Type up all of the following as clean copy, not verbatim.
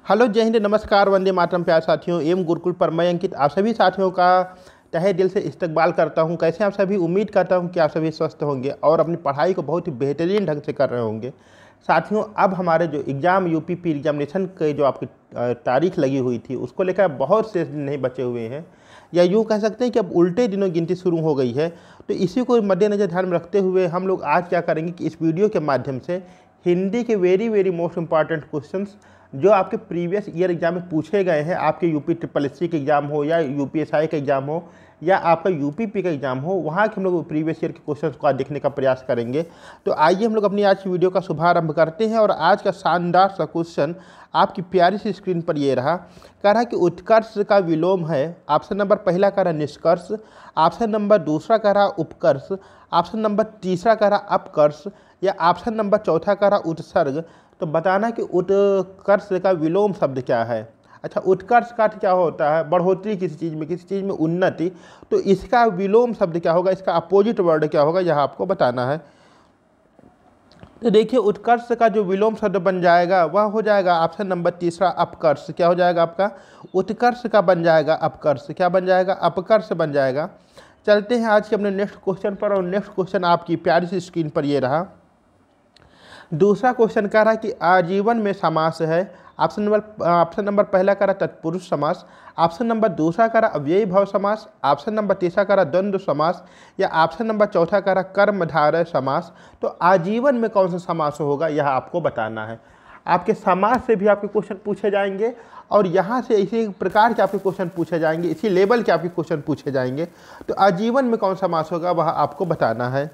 Hello, जय हिंद, नमस्कार, वंदे मातरम। प्यार साथियों, एम गुरुकुल पर मैं अंकित आप सभी साथियों का तहे दिल से इस्तकबाल करता हूं। कैसे आप सभी? उम्मीद करता हूं कि आप सभी स्वस्थ होंगे और अपनी पढ़ाई को बहुत ही बेहतरीन ढंग से कर रहे होंगे। साथियों, अब हमारे जो एग्ज़ाम यूपी पी एग्जामिनेशन के जो आपकी तारीख लगी हुई थी, उसको लेकर बहुत से दिन नहीं बचे हुए हैं, या यूँ कह सकते हैं कि अब उल्टे दिनों गिनती शुरू हो गई है। तो इसी को मद्देनज़र ध्यान में रखते हुए हम लोग आज क्या करेंगे कि इस वीडियो के माध्यम से हिंदी के वेरी मोस्ट इंपॉर्टेंट क्वेश्चंस जो आपके प्रीवियस ईयर एग्जाम में पूछे गए हैं, आपके यूपी ट्रिपल एस सी का एग्ज़ाम हो या यूपीएसआई का एग्ज़ाम हो या आपका यूपीपी का एग्ज़ाम हो, वहाँ के हम लोग प्रीवियस ईयर के क्वेश्चंस को आज देखने का प्रयास करेंगे। तो आइए हम लोग अपनी आज की वीडियो का शुभारंभ करते हैं। और आज का शानदार सा क्वेश्चन आपकी प्यारी सी स्क्रीन पर ये रहा। कह रहा कि उत्कर्ष का विलोम है। ऑप्शन नंबर पहला कह रहा निष्कर्ष, ऑप्शन नंबर दूसरा कह रहा उत्कर्ष, ऑप्शन नंबर तीसरा कह रहा अपकर्ष, या ऑप्शन नंबर चौथा कह रहा उत्सर्ग। तो बताना कि उत्कर्ष का विलोम शब्द क्या है। अच्छा, उत्कर्ष का अर्थ क्या होता है? बढ़ोतरी किसी चीज़ में उन्नति। तो इसका विलोम शब्द क्या होगा, इसका अपोजिट वर्ड क्या होगा, यह आपको बताना है। तो देखिए, उत्कर्ष का जो विलोम शब्द बन जाएगा वह हो जाएगा ऑप्शन नंबर तीसरा अपकर्ष। क्या हो जाएगा आपका? उत्कर्ष का बन जाएगा अपकर्ष। क्या बन जाएगा? अपकर्ष बन जाएगा। चलते हैं आज के अपने नेक्स्ट क्वेश्चन पर। और नेक्स्ट क्वेश्चन आपकी प्यारी सी स्क्रीन पर ये रहा। दूसरा क्वेश्चन कह रहा है कि आजीवन में समास है। ऑप्शन नंबर पहला कह रहा तत्पुरुष समास, ऑप्शन नंबर दूसरा कह रहा अव्ययी भाव समास, ऑप्शन नंबर तीसरा कह रहा द्वंद्व समास, या ऑप्शन नंबर चौथा कह रहा कर्मधारय समास। तो आजीवन में कौन सा समास होगा, यह आपको बताना है। आपके समास से भी आपके क्वेश्चन पूछे जाएंगे और यहाँ से इसी प्रकार के आपके क्वेश्चन पूछे जाएंगे, इसी लेवल के आपके क्वेश्चन पूछे जाएंगे। तो आजीवन में कौन सा समास होगा वह आपको बताना है।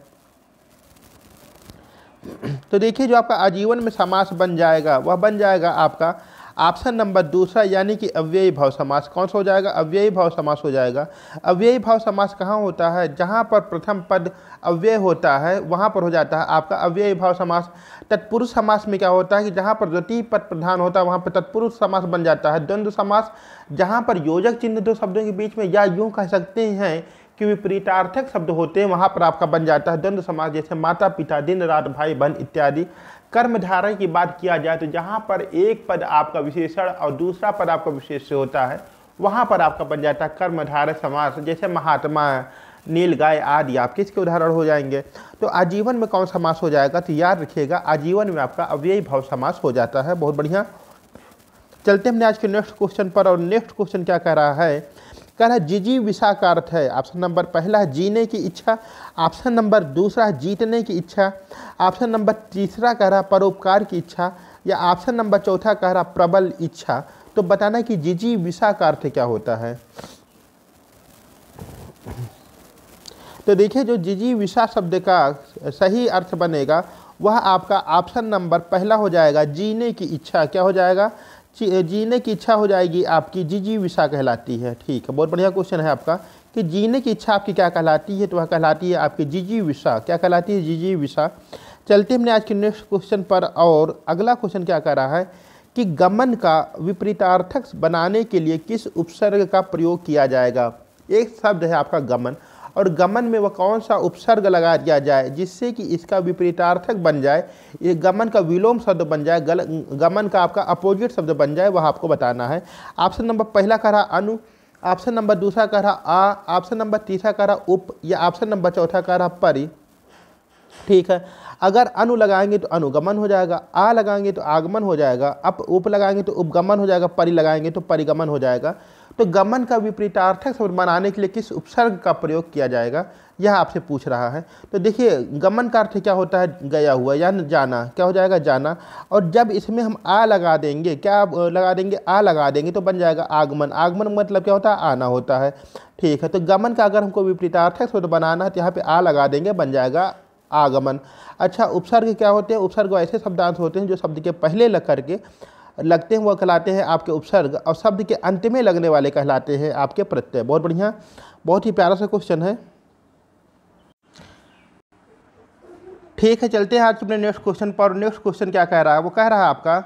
तो देखिए, जो आपका आजीवन में समास बन जाएगा वह बन जाएगा आपका ऑप्शन नंबर दूसरा, यानी कि अव्ययी भाव समास। कौन सा हो जाएगा? अव्ययी भाव समास हो जाएगा। अव्ययी भाव समास कहाँ होता है? जहाँ पर प्रथम पद अव्यय होता है वहाँ पर हो जाता है आपका अव्ययी भाव समास। तत्पुरुष समास में क्या होता है कि जहाँ पर द्वितीय पद प्रधान होता है वहाँ पर तत्पुरुष समास बन जाता है। द्वंद्व समास जहाँ पर योजक चिन्ह दो शब्दों के बीच में, या यूँ कह सकते हैं कि विपरीतार्थक शब्द होते हैं, वहाँ पर आपका बन जाता है द्वंद्व समास। जैसे माता पिता, दिन रात, भाई बहन इत्यादि। कर्मधारय की बात किया जाए तो जहाँ पर एक पद आपका विशेषण और दूसरा पद आपका विशेष्य होता है वहाँ पर आपका बन जाता है कर्मधारय समास। जैसे महात्मा, नीलगाय आदि आपके इसके उदाहरण हो जाएंगे। तो आजीवन में कौन समास हो जाएगा? तो याद रखिएगा, आजीवन में आपका अव्ययी भाव समास हो जाता है। बहुत बढ़िया। चलते हमने आज के नेक्स्ट क्वेश्चन पर। और नेक्स्ट क्वेश्चन क्या कह रहा है? कह रहा है जिजीविषा का अर्थ है। ऑप्शन नंबर पहला है जीने की इच्छा, ऑप्शन नंबर दूसरा है जीतने की इच्छा, ऑप्शन नंबर तीसरा कह रहा परोपकार की इच्छा, या ऑप्शन नंबर चौथा कह रहा प्रबल इच्छा। तो बताना कि जिजीविषा का अर्थ क्या होता है। तो देखिए, जो जिजीविषा शब्द का सही अर्थ बनेगा वह आपका ऑप्शन नंबर पहला हो जाएगा, जीने की इच्छा। क्या हो जाएगा? जीने की इच्छा हो जाएगी आपकी, जिजीविषा कहलाती है। ठीक है, बहुत बढ़िया क्वेश्चन है आपका कि जीने की इच्छा आपकी क्या कहलाती है। तो वह कहलाती है आपकी जिजीविषा। क्या कहलाती है? जिजीविषा। चलते हमने आज के नेक्स्ट क्वेश्चन पर। और अगला क्वेश्चन क्या कह रहा है कि गमन का विपरीतार्थक बनाने के लिए किस उपसर्ग का प्रयोग किया जाएगा। एक शब्द है आपका गमन, और गमन में वह कौन सा उपसर्ग लगा दिया जाए जिससे कि इसका विपरीतार्थक बन जाए, ये गमन का विलोम शब्द बन जाए, गमन का आपका अपोजिट शब्द बन जाए, वह आपको बताना है। ऑप्शन नंबर पहला कह रहा अनु, ऑप्शन नंबर दूसरा कह रहा आ, ऑप्शन नंबर तीसरा कह रहा उप, या ऑप्शन नंबर चौथा कह रहा परि। ठीक है, अगर अनु लगाएंगे तो अनुगमन हो जाएगा, आ लगाएंगे तो आगमन हो जाएगा, उप लगाएंगे तो उपगमन हो जाएगा, परि लगाएंगे तो परिगमन हो जाएगा। तो गमन का विपरीतार्थक शब्द बनाने के लिए किस उपसर्ग का प्रयोग किया जाएगा, यह आपसे पूछ रहा है। तो देखिए, गमन का अर्थ क्या होता है? गया हुआ या जाना। क्या हो जाएगा? जाना। और जब इसमें हम आ लगा देंगे, क्या लगा देंगे? आ लगा देंगे तो बन जाएगा आगमन। आगमन मतलब क्या होता है? आना होता है। ठीक है, तो गमन का अगर हमको विपरीतार्थक शब्द बनाना है तो यहाँ पे आ लगा देंगे, बन जाएगा आगमन। अच्छा, उपसर्ग क्या होते हैं? उपसर्ग ऐसे शब्दांश होते हैं जो शब्द के पहले लग करके लगते हैं, वह कहलाते हैं आपके उपसर्ग, और शब्द के अंत में लगने वाले कहलाते हैं आपके प्रत्यय। बहुत बढ़िया, बहुत ही प्यारा सा क्वेश्चन है। ठीक है, चलते हैं आज अपने नेक्स्ट क्वेश्चन पर। नेक्स्ट क्वेश्चन क्या कह रहा है? वो कह रहा है आपका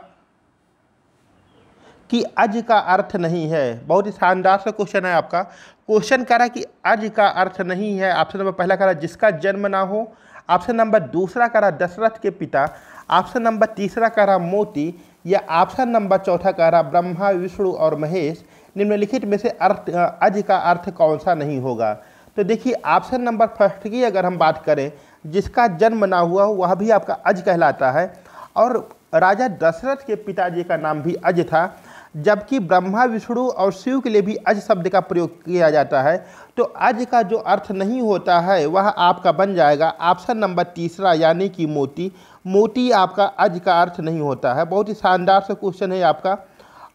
कि अज का अर्थ नहीं है। बहुत ही शानदार सा क्वेश्चन है आपका। क्वेश्चन कह रहा है कि अज का अर्थ नहीं है। ऑप्शन नंबर पहला कह रहा है जिसका जन्म ना हो, ऑप्शन नंबर दूसरा कह रहा दशरथ के पिता, ऑप्शन नंबर तीसरा कह रहा मोती, या ऑप्शन नंबर चौथा कह रहा ब्रह्मा विष्णु और महेश निम्नलिखित में से अज का अर्थ कौन सा नहीं होगा। तो देखिए ऑप्शन नंबर फर्स्ट की अगर हम बात करें, जिसका जन्म ना हुआ वह भी आपका अज कहलाता है, और राजा दशरथ के पिताजी का नाम भी अज था, जबकि ब्रह्मा विष्णु और शिव के लिए भी अज शब्द का प्रयोग किया जाता है। तो अज का जो अर्थ नहीं होता है वह आपका बन जाएगा ऑप्शन नंबर तीसरा, यानी कि मोती। मोती आपका अज का अर्थ नहीं होता है। बहुत ही शानदार सा क्वेश्चन है आपका।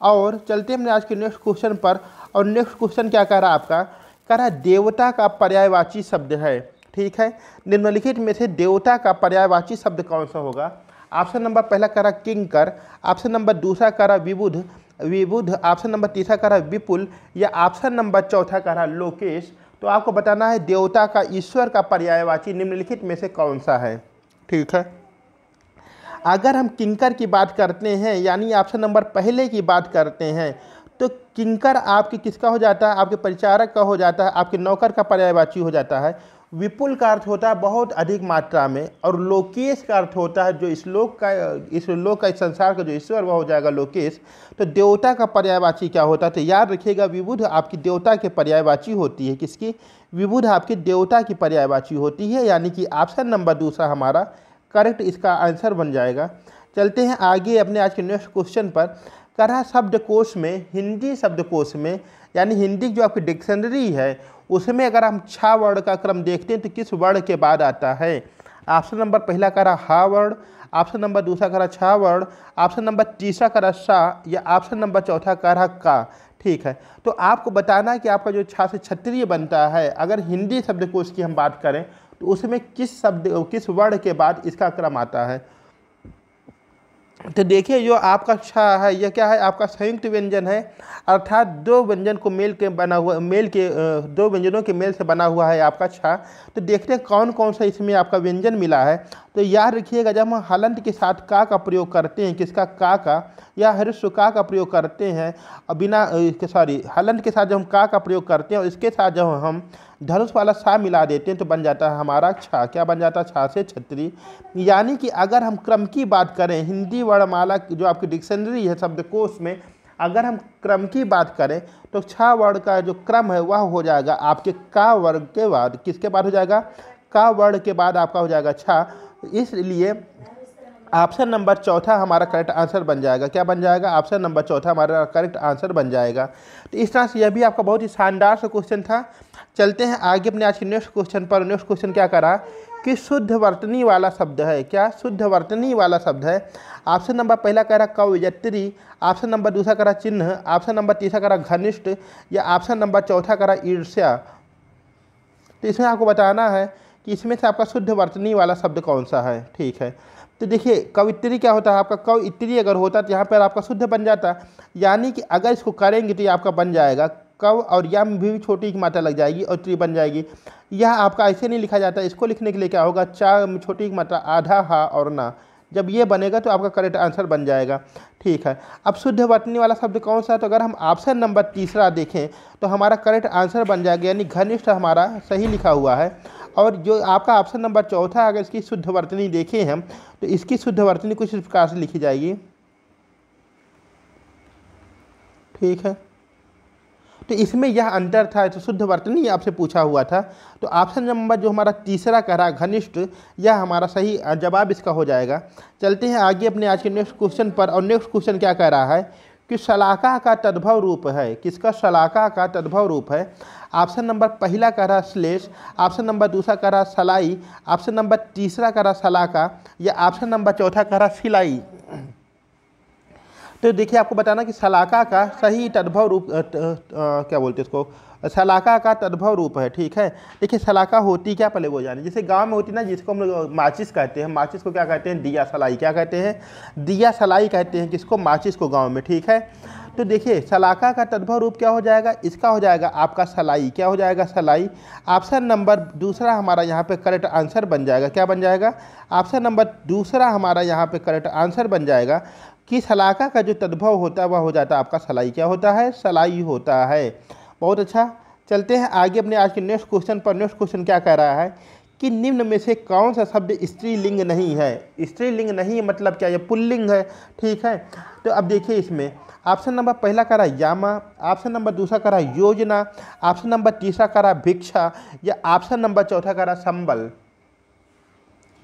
और चलते हमने आज के नेक्स्ट क्वेश्चन पर। और नेक्स्ट क्वेश्चन क्या कह रहा है आपका, कह रहा है देवता का पर्यायवाची शब्द है। ठीक है, निम्नलिखित में से देवता का पर्यायवाची शब्द कौन सा होगा। ऑप्शन नंबर पहला कह रहा किंकर, ऑप्शन नंबर दूसरा कह रहा विबुध, ऑप्शन नंबर तीसरा कह रहा विपुल, या ऑप्शन नंबर चौथा कह रहा लोकेश। तो आपको बताना है देवता का ईश्वर का पर्यायवाची निम्नलिखित में से कौन सा है। ठीक है, अगर हम किंकर की बात करते हैं यानी ऑप्शन नंबर पहले की बात करते हैं, तो किंकर आपके किसका हो जाता है, आपके परिचारक का हो जाता है, आपके नौकर का पर्यायवाची हो जाता है। विपुल का अर्थ होता है बहुत अधिक मात्रा में, और लोकेश का अर्थ होता है जो इस लोक का इस संसार का जो ईश्वर वह हो जाएगा लोकेश। तो देवता का पर्यायवाची क्या होता है, तो याद रखिएगा विबुध आपकी देवता के पर्यायवाची होती है। किसकी, विबुध आपकी देवता की पर्यायवाची होती है, यानी कि ऑप्शन नंबर दूसरा हमारा करेक्ट इसका आंसर बन जाएगा। चलते हैं आगे अपने आज के नेक्स्ट क्वेश्चन पर। कह रहा शब्दकोश में, हिंदी शब्दकोश में, यानी हिंदी जो आपकी डिक्शनरी है उसमें अगर हम छा वर्ण का क्रम देखते हैं तो किस वर्ण के बाद आता है। ऑप्शन नंबर पहला कह रहा हा वर्ण, ऑप्शन नंबर दूसरा कह रहा छा वर्ण, ऑप्शन नंबर तीसरा कह रहा सा, या ऑप्शन नंबर चौथा कह रहा का। ठीक है, तो आपको बताना है कि आपका जो छा से क्षत्रिय बनता है, अगर हिंदी शब्दकोश की हम बात करें तो उसमें किस वर्ण के बाद इसका क्रम आता है। तो देखिए जो आपका छा है यह क्या है, आपका संयुक्त व्यंजन है, अर्थात दो व्यंजन को दो व्यंजनों के मेल से बना हुआ है आपका छा। तो देखते हैं कौन कौन सा इसमें आपका व्यंजन मिला है। तो याद रखिएगा जब हम हलंत के साथ का प्रयोग करते हैं, किसका का या हर्स्व का प्रयोग करते हैं, और बिना हलंत के साथ जब हम का प्रयोग करते हैं और इसके साथ जब हम धनुष वाला सा मिला देते हैं तो बन जाता है हमारा छा। क्या बन जाता है, छा से छत्री। यानी कि अगर हम क्रम की बात करें, हिंदी वर्णमाला जो आपकी डिक्शनरी है शब्दकोश में, अगर हम क्रम की बात करें तो छा वर्ण का जो क्रम है वह हो जाएगा आपके का वर्ग के बाद। किसके बाद हो जाएगा, का वर्ण के बाद आपका हो जाएगा छा। इसलिए ऑप्शन नंबर चौथा हमारा करेक्ट आंसर बन जाएगा। क्या बन जाएगा, ऑप्शन नंबर चौथा हमारा करेक्ट आंसर बन जाएगा। तो इस तरह से यह भी आपका बहुत ही शानदार सा क्वेश्चन था। चलते हैं आगे अपने आज के नेक्स्ट क्वेश्चन पर। नेक्स्ट क्वेश्चन क्या करा कि शुद्ध वर्तनी वाला शब्द है। क्या शुद्ध वर्तनी वाला शब्द है। ऑप्शन नंबर पहला कह रहा कवयत्री, ऑप्शन नंबर दूसरा कह रहा चिन्ह, ऑप्शन नंबर तीसरा कह रहा घनिष्ठ, या ऑप्शन नंबर चौथा कह रहा ईर्ष्या। तो इसमें आपको बताना है कि इसमें से आपका शुद्ध वर्तनी वाला शब्द कौन सा है। ठीक है, तो देखिए कवित्री क्या होता है, आपका कवित्री अगर होता तो यहाँ पर आपका शुद्ध बन जाता, यानी कि अगर इसको करेंगे तो ये आपका बन जाएगा कव, और या में भी छोटी की मात्रा लग जाएगी और त्री बन जाएगी। यह आपका ऐसे नहीं लिखा जाता, इसको लिखने के लिए क्या होगा, चा में छोटी की मात्रा आधा हा और ना, जब ये बनेगा तो आपका करेक्ट आंसर बन जाएगा। ठीक है, अब शुद्ध वर्तनी वाला शब्द कौन सा है, तो अगर हम ऑप्शन नंबर तीसरा देखें तो हमारा करेक्ट आंसर बन जाएगा, यानी घनिष्ठ हमारा सही लिखा हुआ है। और जो आपका ऑप्शन नंबर चौथा अगर इसकी शुद्ध वर्तनी देखें हम, तो इसकी शुद्ध वर्तनी कुछ इस प्रकार से लिखी जाएगी। ठीक है, तो इसमें यह अंतर था, तो शुद्ध वर्तनी आपसे पूछा हुआ था। तो ऑप्शन नंबर जो हमारा तीसरा कह रहा घनिष्ठ, यह हमारा सही जवाब इसका हो जाएगा। चलते हैं आगे अपने आज के नेक्स्ट क्वेश्चन पर। और नेक्स्ट क्वेश्चन क्या कह रहा है कि शलाका का तद्भव रूप है। किसका, शलाका का तद्भव रूप है। ऑप्शन नंबर पहला कह रहा श्लेष, ऑप्शन नंबर दूसरा कह रहा सलाई, ऑप्शन नंबर तीसरा कह रहा शलाका, या ऑप्शन नंबर चौथा कह रहा सिलाई। तो देखिए आपको बताना कि शलाका का सही तद्भव रूप क्या बोलते हैं इसको, शलाका का तद्भव रूप है। ठीक है, देखिए शलाका होती क्या, पहले वो जाने। जैसे गांव में होती ना, जिसको हम लोग माचिस कहते हैं, माचिस को क्या कहते हैं, दिया सलाई। क्या कहते हैं, दिया सलाई कहते हैं किसको, माचिस को गाँव में। ठीक है, तो देखिए शलाका का तद्भव रूप क्या हो जाएगा, इसका हो जाएगा आपका सलाई। क्या हो जाएगा, सलाई। ऑप्शन नंबर दूसरा हमारा यहाँ पे करेक्ट आंसर बन जाएगा। क्या बन जाएगा, ऑप्शन नंबर दूसरा हमारा यहाँ पे करेक्ट आंसर बन जाएगा कि शलाका का जो तद्भव होता है वह हो जाता है आपका सलाई। क्या होता है, सलाई होता है। बहुत अच्छा, चलते हैं आगे अपने आज के नेक्स्ट क्वेश्चन पर। नेक्स्ट क्वेश्चन क्या कह रहा है कि निम्न में से कौन सा शब्द स्त्रीलिंग नहीं है। स्त्रीलिंग नहीं मतलब क्या, ये पुल्लिंग है। ठीक है, तो अब देखिए इसमें ऑप्शन नंबर पहला करा यामा, ऑप्शन नंबर दूसरा करा योजना, ऑप्शन नंबर तीसरा करा भिक्षा, या ऑप्शन नंबर चौथा करा संबल।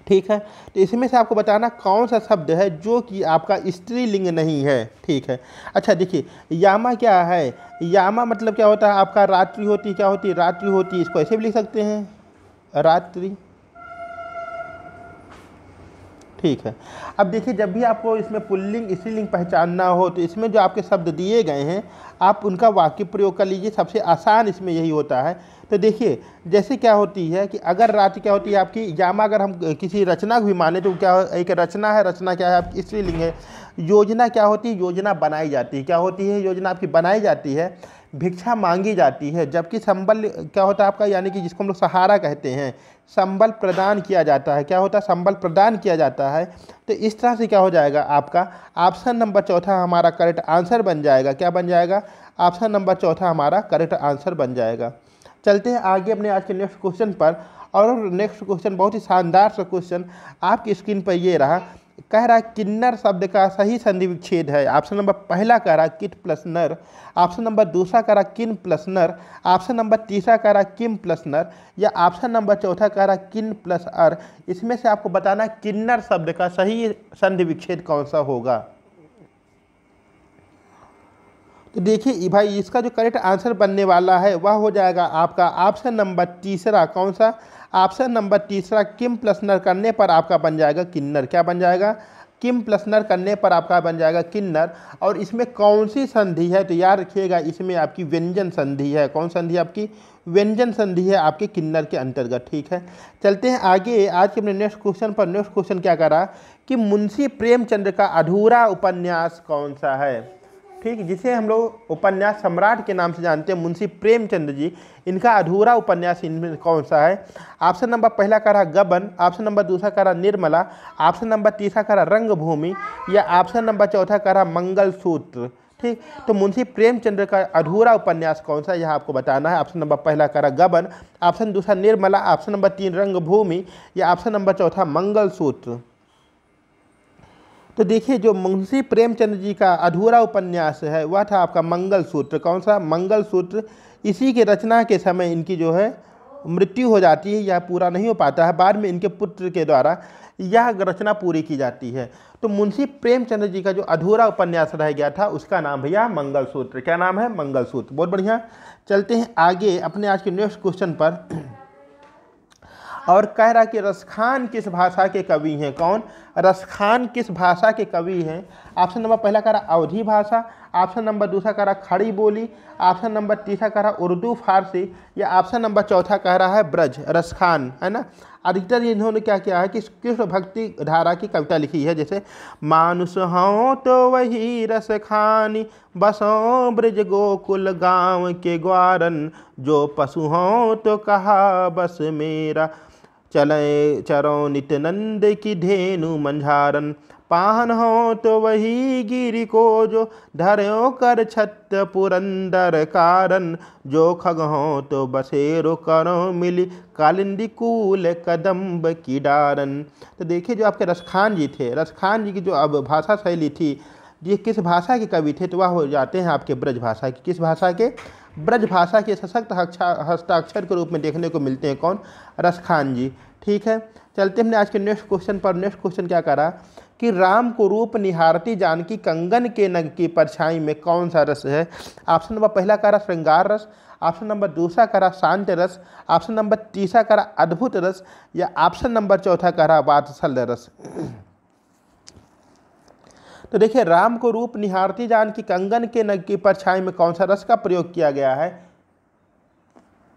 ठीक है, तो इसमें से आपको बताना कौन सा शब्द है जो कि आपका स्त्रीलिंग नहीं है। ठीक है, अच्छा देखिए यामा क्या है, यामा मतलब क्या होता है आपका रात्रि होती है, क्या होती है रात्रि होती है, इसको ऐसे भी लिख सकते हैं रात्रि। ठीक है, अब देखिए जब भी आपको इसमें पुल्लिंग स्त्रीलिंग पहचानना हो तो इसमें जो आपके शब्द दिए गए हैं आप उनका वाक्य प्रयोग कर लीजिए, सबसे आसान इसमें यही होता है। तो देखिए जैसे क्या होती है कि अगर रात क्या होती है आपकी यामा, अगर हम किसी रचना को भी माने तो क्या एक रचना है, रचना क्या है आपकी स्त्रीलिंग है। योजना क्या होती है, योजना बनाई जाती है, क्या होती है योजना आपकी बनाई जाती है। भिक्षा मांगी जाती है, जबकि संबल क्या होता है आपका, यानी कि जिसको हम लोग सहारा कहते हैं, संबल प्रदान किया जाता है। क्या होता है, संबल प्रदान किया जाता है। तो इस तरह से क्या हो जाएगा आपका ऑप्शन नंबर चौथा हमारा करेक्ट आंसर बन जाएगा। क्या बन जाएगा, ऑप्शन नंबर चौथा हमारा करेक्ट आंसर बन जाएगा। चलते हैं आगे अपने आज के नेक्स्ट क्वेश्चन पर। और नेक्स्ट क्वेश्चन बहुत ही शानदार सा क्वेश्चन आपकी स्क्रीन पर ये रहा, कह रहा है किन्नर शब्द का सही संधि विच्छेद है। ऑप्शन नंबर पहला कह रहा किट प्लस नर, ऑप्शन नंबर दूसरा कह रहा किन प्लस नर, ऑप्शन नंबर तीसरा कह रहा किम प्लस नर, या ऑप्शन नंबर चौथा कह रहा किन प्लस अर। इसमें से आपको बताना किन्नर शब्द का सही संधि विच्छेद कौन सा होगा। तो देखिए भाई इसका जो करेक्ट आंसर बनने वाला है वह हो जाएगा आपका ऑप्शन नंबर तीसरा। कौन सा, ऑप्शन नंबर तीसरा किम प्लस नर करने पर आपका बन जाएगा किन्नर। क्या बन जाएगा, किम प्लस नर करने पर आपका बन जाएगा किन्नर। और इसमें कौन सी संधि है, तो याद रखिएगा इसमें आपकी व्यंजन संधि है। कौन संधि आपकी, व्यंजन संधि है आपके किन्नर के अंतर्गत। ठीक है, चलते हैं आगे आज के अपने नेक्स्ट क्वेश्चन पर। नेक्स्ट क्वेश्चन क्या करा कि मुंशी प्रेमचंद का अधूरा उपन्यास कौन सा है। ठीक, जिसे हम लोग उपन्यास सम्राट के नाम से जानते हैं, मुंशी प्रेमचंद जी, इनका अधूरा उपन्यास इनमें कौन सा है। ऑप्शन नंबर पहला कह रहा गबन, ऑप्शन नंबर दूसरा कह रहा निर्मला, ऑप्शन नंबर तीसरा कह रहा रंगभूमि, या ऑप्शन नंबर चौथा कह रहा मंगलसूत्र। ठीक, तो मुंशी प्रेमचंद का अधूरा उपन्यास कौन सा, यह आपको बताना है। ऑप्शन नंबर पहला कह रहा गबन, ऑप्शन दूसरा निर्मला, ऑप्शन नंबर तीन रंगभूमि, या ऑप्शन नंबर चौथा मंगलसूत्र। तो देखिए जो मुंशी प्रेमचंद जी का अधूरा उपन्यास है वह था आपका मंगलसूत्र। कौन सा, मंगलसूत्र। इसी के रचना के समय इनकी जो है मृत्यु हो जाती है, यह पूरा नहीं हो पाता है, बाद में इनके पुत्र के द्वारा यह रचना पूरी की जाती है। तो मुंशी प्रेमचंद जी का जो अधूरा उपन्यास रह गया था उसका नाम भैया मंगलसूत्र। क्या नाम है, मंगलसूत्र। बहुत बढ़िया, चलते हैं आगे अपने आज के नेक्स्ट क्वेश्चन पर। और कह रहा कि रसखान किस भाषा के कवि हैं। कौन, रसखान किस भाषा के कवि हैं। ऑप्शन नंबर पहला कह रहा अवधी भाषा, ऑप्शन नंबर दूसरा कह रहा खड़ी बोली, ऑप्शन नंबर तीसरा कह रहा उर्दू फारसी, या ऑप्शन नंबर चौथा कह रहा है ब्रज। रसखान है ना, अधिकतर इन्होंने क्या किया है कि कृष्ण भक्ति धारा की कविता लिखी है, जैसे मानुष हों तो वही रसखानी, बसों ब्रज गोकुल गाँव के ग्वारन, जो पशु हों तो कहा बस मेरा, चले चरो नित्यानंद की धेनु मंझारन, पाहन हो तो वही गिरि को जो धर्यो कर छत पुरंदर कारण, जो खग हो तो बसेरो करो मिली कालिंदी कूल कदम्ब की डारन। तो देखिए जो आपके रसखान जी थे, रसखान जी की जो अब भाषा शैली थी, ये किस भाषा के कवि थे, तो वह हो जाते हैं आपके ब्रज भाषा के। किस भाषा के, ब्रज भाषा के सशक्त हस्ताक्षर के रूप में देखने को मिलते हैं। कौन, रसखान जी। ठीक है, चलते हमने आज के नेक्स्ट क्वेश्चन पर। नेक्स्ट क्वेश्चन क्या करा कि राम को रूप निहारती जानकी कंगन के नग की परछाई में कौन सा रस है। ऑप्शन नंबर पहला करा श्रृंगार रस, ऑप्शन नंबर दूसरा करा शांत रस, ऑप्शन नंबर तीसरा करा अद्भुत रस, या ऑप्शन नंबर चौथा करा वात्सल्य रस। तो देखिए राम को रूप निहारती जानकी कंगन के नग की परछाई में कौन सा रस का प्रयोग किया गया है।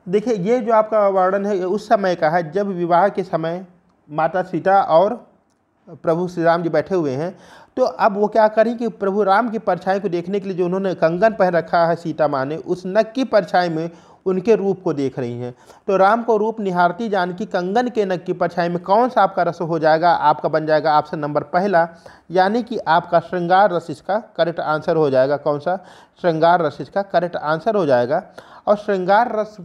देखिए ये जो आपका वर्णन है उस समय का है जब विवाह के समय माता सीता और प्रभु श्री राम जी बैठे हुए हैं। तो अब वो क्या करें कि प्रभु राम की परछाई को देखने के लिए जो उन्होंने कंगन पहन रखा है सीता माँ ने, उस नग की परछाई में उनके रूप को देख रही हैं। तो राम को रूप निहारती जानकी कंगन के नग की परछाई में कौन सा आपका रस हो जाएगा, आपका बन जाएगा ऑप्शन नंबर पहला, यानी कि आपका श्रृंगार रस इसका करेक्ट आंसर हो जाएगा। कौन सा, श्रृंगार रस इसका करेक्ट आंसर हो जाएगा। और श्रृंगार रस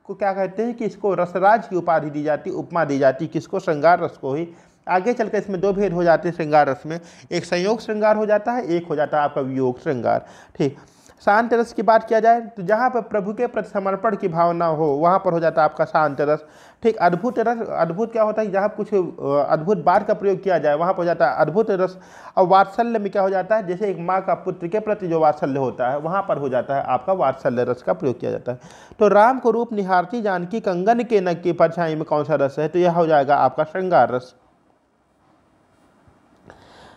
को क्या कहते हैं कि इसको रसराज की उपाधि दी जाती, उपमा दी जाती, किसको? श्रृंगार रस को ही। आगे चलकर इसमें दो भेद हो जाते हैं श्रृंगार रस में, एक संयोग श्रृंगार हो जाता है, एक हो जाता है आपका वियोग श्रृंगार। ठीक, शांत रस की बात किया जाए तो जहाँ पर प्रभु के प्रति समर्पण की भावना हो वहाँ पर हो जाता है आपका शांत रस। ठीक, अद्भुत रस, अद्भुत क्या होता है? जहाँ कुछ अद्भुत बात का प्रयोग किया जाए वहाँ पर हो जाता है अद्भुत रस। और वात्सल्य में क्या हो जाता है? जैसे एक माँ का पुत्र के प्रति जो वात्सल्य होता है वहाँ पर हो जाता है आपका वात्सल्य रस का प्रयोग किया जाता है। तो राम को रूप निहारती जानकी कंगन के नग की परछाई में कौन सा रस है? तो यह हो जाएगा आपका श्रृंगार रस।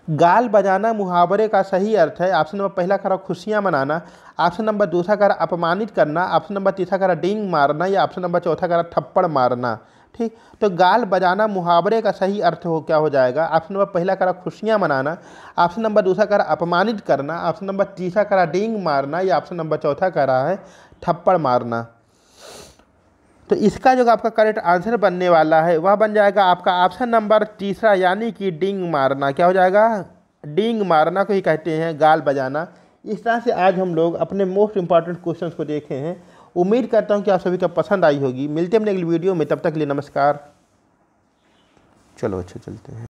गाल बजाना मुहावरे का सही अर्थ है। ऑप्शन नंबर पहला करा खुशियां मनाना, ऑप्शन नंबर दूसरा करा अपमानित करना, ऑप्शन नंबर तीसरा करा डींग मारना, या ऑप्शन नंबर चौथा करा थप्पड़ मारना। ठीक, तो गाल बजाना मुहावरे का सही अर्थ हो क्या हो जाएगा? ऑप्शन नंबर पहला करा खुशियां मनाना, ऑप्शन नंबर दूसरा करा अपमानित करना, ऑप्शन नंबर तीसरा करा डींग मारना, या ऑप्शन नंबर चौथा करा है थप्पड़ मारना। तो इसका जो आपका करेक्ट आंसर बनने वाला है वह बन जाएगा आपका ऑप्शन नंबर तीसरा, यानी कि डींग मारना। क्या हो जाएगा? डींग मारना को ही कहते हैं गाल बजाना। इस तरह से आज हम लोग अपने मोस्ट इंपॉर्टेंट क्वेश्चंस को देखे हैं। उम्मीद करता हूं कि आप सभी को पसंद आई होगी। मिलते हैं अपने अगली वीडियो में, तब तक के लिए नमस्कार। चलो अच्छा चलते हैं।